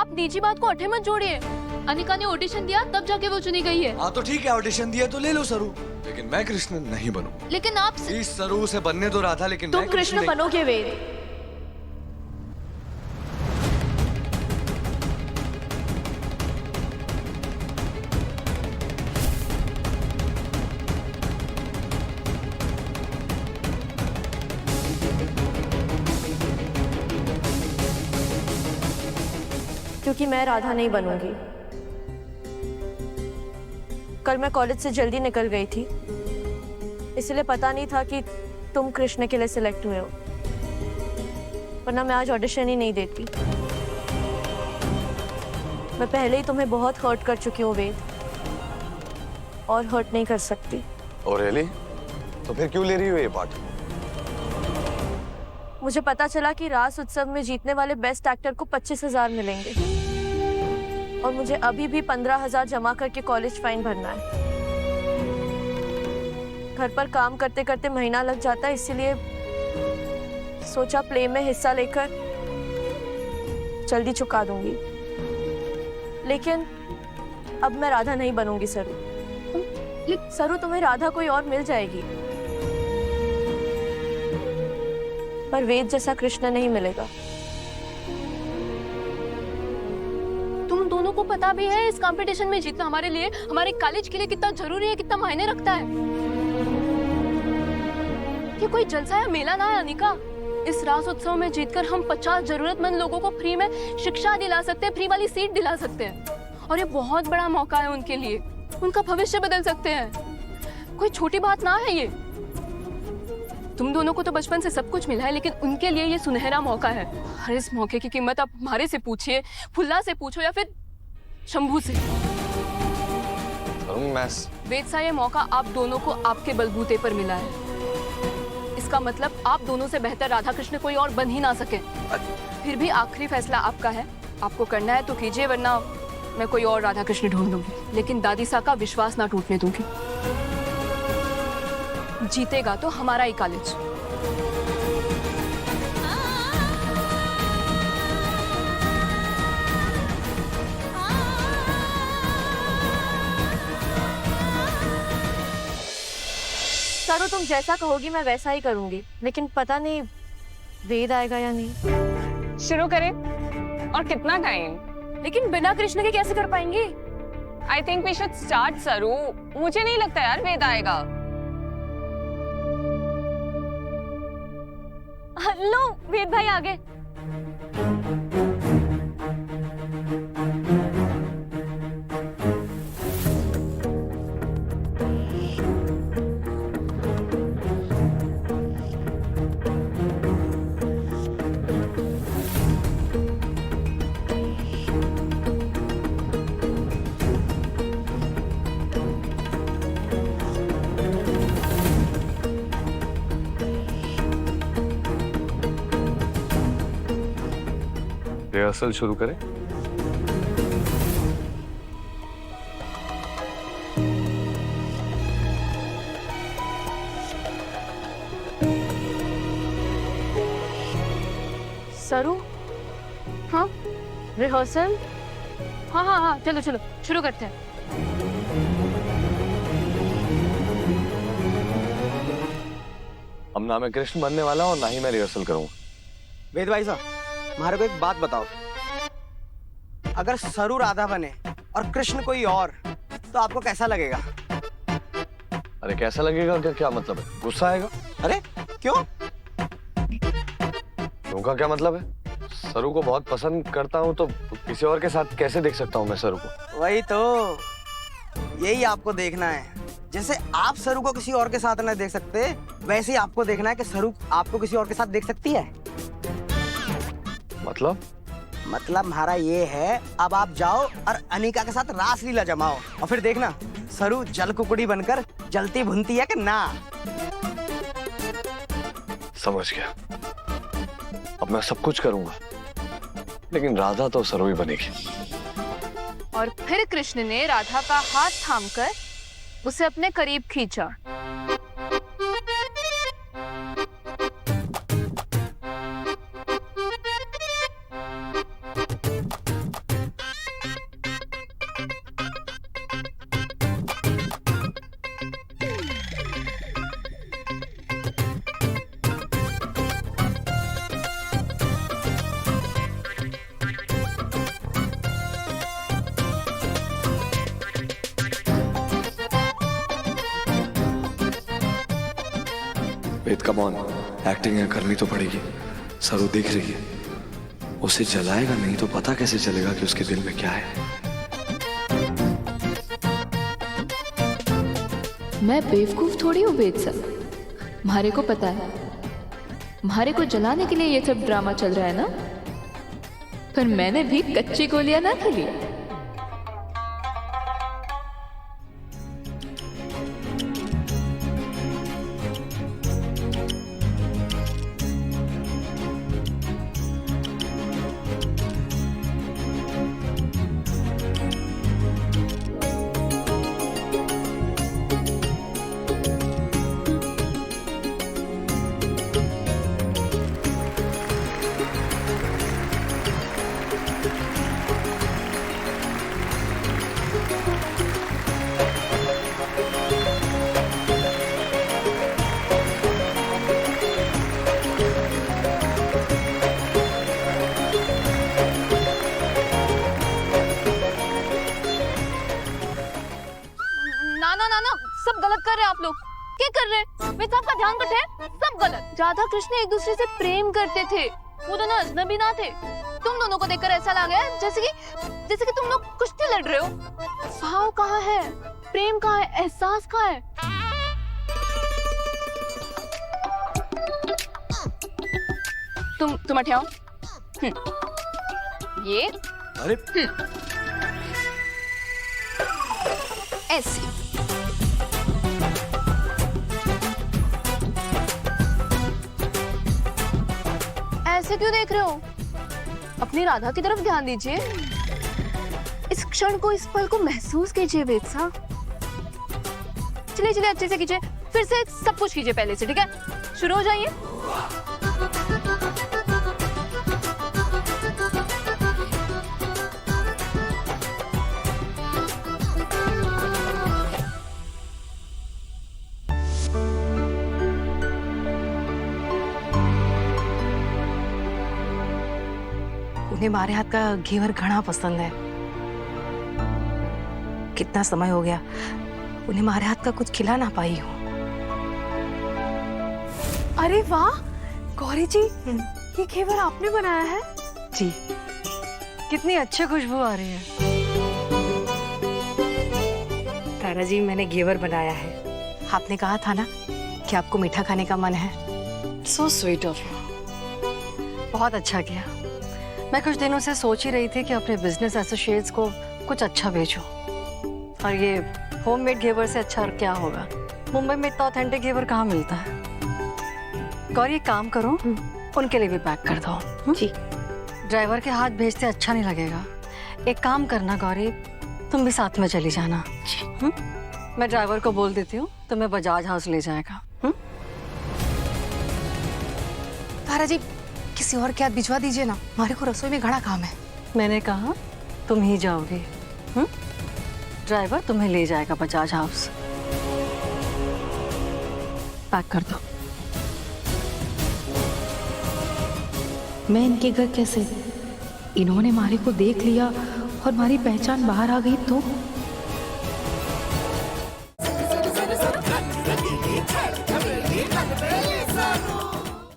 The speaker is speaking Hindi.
आप निजी बात को अठे मत जोड़िए। अनिका ने ऑडिशन दिया तब जाके वो चुनी गई है। हाँ तो ठीक है, ऑडिशन दिया तो ले लो सरू, लेकिन मैं कृष्ण नहीं बनूं। लेकिन आप इस सरू से बनने तो रहा था, लेकिन तुम मैं कृष्ण बनोगे वेद। क्योंकि मैं राधा नहीं बनूंगी। कल मैं कॉलेज से जल्दी निकल गई थी, इसलिए पता नहीं था कि तुम कृष्ण के लिए सिलेक्ट हुए हो, वरना मैं आज ऑडिशन ही नहीं देती। मैं पहले ही तुम्हें बहुत हर्ट कर चुकी हूँ वेद, और हर्ट नहीं कर सकती। और रियली? तो फिर क्यों ले रही हो ये पार्ट? मुझे पता चला कि रास उत्सव में जीतने वाले बेस्ट एक्टर को 25,000 मिलेंगे, और मुझे अभी भी 15,000 जमा करके कॉलेज फाइन भरना है। घर पर काम करते करते महीना लग जाता है, इसीलिए सोचा प्ले में हिस्सा लेकर जल्दी चुका दूंगी। लेकिन अब मैं राधा नहीं बनूंगी सरू। सरू, तुम्हें राधा कोई और मिल जाएगी, पर वेद जैसा कृष्ण नहीं मिलेगा। तुम दोनों को पता भी है इस कंपटीशन में जीतना हमारे लिए, हमारे कॉलेज के लिए कितना जरूरी है, कितना मायने रखता है। ये कोई जलसा या मेला ना है अनिका। इस रास उत्सव में जीतकर हम 50 जरूरतमंद लोगों को फ्री में शिक्षा दिला सकते हैं, फ्री वाली सीट दिला सकते हैं, और ये बहुत बड़ा मौका है उनके लिए। उनका भविष्य बदल सकते हैं। कोई छोटी बात ना है ये। तुम दोनों को तो बचपन से सब कुछ मिला है, लेकिन उनके लिए ये सुनहरा मौका है। हर इस मौके की कीमत आप हमारे से पूछिए, फुल्ला से पूछो, या फिर शंभू से। वेद सा, ये मौका आप दोनों को आपके बलबूते पर मिला है। इसका मतलब आप दोनों से बेहतर राधा कृष्ण कोई और बन ही ना सके। फिर भी आखिरी फैसला आपका है। आपको करना है तो कीजिए, वरना मैं कोई और राधा कृष्ण ढूंढ लूंगी। लेकिन दादी सा का विश्वास ना टूटने दूंगी। जीतेगा तो हमारा ही कॉलेज। सरू, तुम जैसा कहोगी मैं वैसा ही करूंगी, लेकिन पता नहीं वेद आएगा या नहीं। शुरू करें? और कितना टाइम? लेकिन बिना कृष्ण के कैसे कर पाएंगी? I think we should start सरू। मुझे नहीं लगता यार वेद आएगा। लो, वेद भाई आगे। रिहर्सल शुरू करें? सरू, हाँ रिहर्सल? हाँ हाँ हाँ, चलो चलो शुरू करते हैं। अब ना मैं कृष्ण बनने वाला हूँ, ना ही मैं रिहर्सल करूंगा। वेद भाई साहब, हमारे को एक बात बताओ। अगर सरू राधा बने और कृष्ण कोई और, तो आपको कैसा लगेगा? अरे कैसा लगेगा क्या मतलब है? गुस्सा आएगा। अरे क्यों? क्यों का क्या मतलब है? सरू को बहुत पसंद करता हूँ, तो किसी और के साथ कैसे देख सकता हूँ मैं सरू को? वही तो, यही आपको देखना है। जैसे आप सरू को किसी और के साथ नहीं देख सकते, वैसे ही आपको देखना है कि सरू आपको किसी और के साथ देख सकती है। मतलब हमारा ये है, अब आप जाओ और अनिका के साथ रासलीला जमाओ, और फिर देखना सरू जल कुकड़ी बनकर जलती भुनती है कि ना। समझ गया। अब मैं सब कुछ करूंगा, लेकिन राधा तो सरू ही बनेगी। और फिर कृष्ण ने राधा का हाथ थामकर उसे अपने करीब खींचा। वेद कम ऑन, एक्टिंग है करनी तो पड़ेगी। सरू दिख रही है, उसे जलाएगा नहीं तो पता कैसे चलेगा कि उसके दिल में क्या है। मैं बेवकूफ थोड़ी हूँ वेद सर, म्हारे को पता है म्हारे को जलाने के लिए ये सब ड्रामा चल रहा है ना, पर मैंने भी कच्ची गोलियां ना खेली। सब गलत कर रहे हैं आप लोग। क्या कर रहे हैं? वे सबका ध्यान कटे, सब गलत। राधा कृष्ण एक दूसरे से प्रेम करते थे, वो दोनों अजनबी ना थे। तुम दोनों को देखकर ऐसा लगा है जैसे कि तुम लोग कुश्ती लड़ रहे हो। भाव कहाँ है, प्रेम कहाँ है, एहसास कहाँ है? तुम हटे आओ। ये अरे ऐसे ऐसे क्यों देख रहे हो? अपनी राधा की तरफ ध्यान दीजिए। इस क्षण को, इस पल को महसूस कीजिए वेद साहब। चलिए चलिए अच्छे से कीजिए, फिर से सब कुछ कीजिए पहले से, ठीक है? शुरू हो जाइए। उन्हें हमारे हाथ का घेवर घना पसंद है। कितना समय हो गया उन्हें हमारे हाथ का कुछ खिला ना पाई हूँ। अरे वाह गौरी जी, ये घेवर आपने बनाया है? जी, कितनी अच्छी खुशबू आ रही है। तारा जी, मैंने घेवर बनाया है। आपने कहा था ना कि आपको मीठा खाने का मन है। So sweet of you. बहुत अच्छा किया। मैं कुछ दिनों से सोच ही रही थी कि अपने बिजनेस एसोसिएट्स को कुछ अच्छा भेजूं। और ये होममेड घेवर से अच्छा और क्या होगा। मुंबई में इतना ऑथेंटिक घेवर कहाँ मिलता है। गौरी एक काम करो, उनके लिए भी पैक कर दो। जी। ड्राइवर के हाथ भेजते अच्छा नहीं लगेगा। एक काम करना गौरी, तुम भी साथ में चली जाना। मैं ड्राइवर को बोल देती हूँ, तुम्हें बजाज हाउस ले जाएगा। तारा जी, किसी और के हाथ भिजवा दीजिए ना, हमारे को रसोई में घना काम है। मैंने कहा तुम ही जाओगी। ड्राइवर तुम्हें ले जाएगा बजाज हाउस। पैक कर दो। मैं इनके घर कैसे? इन्होंने मारी को देख लिया और हमारी पहचान बाहर आ गई तो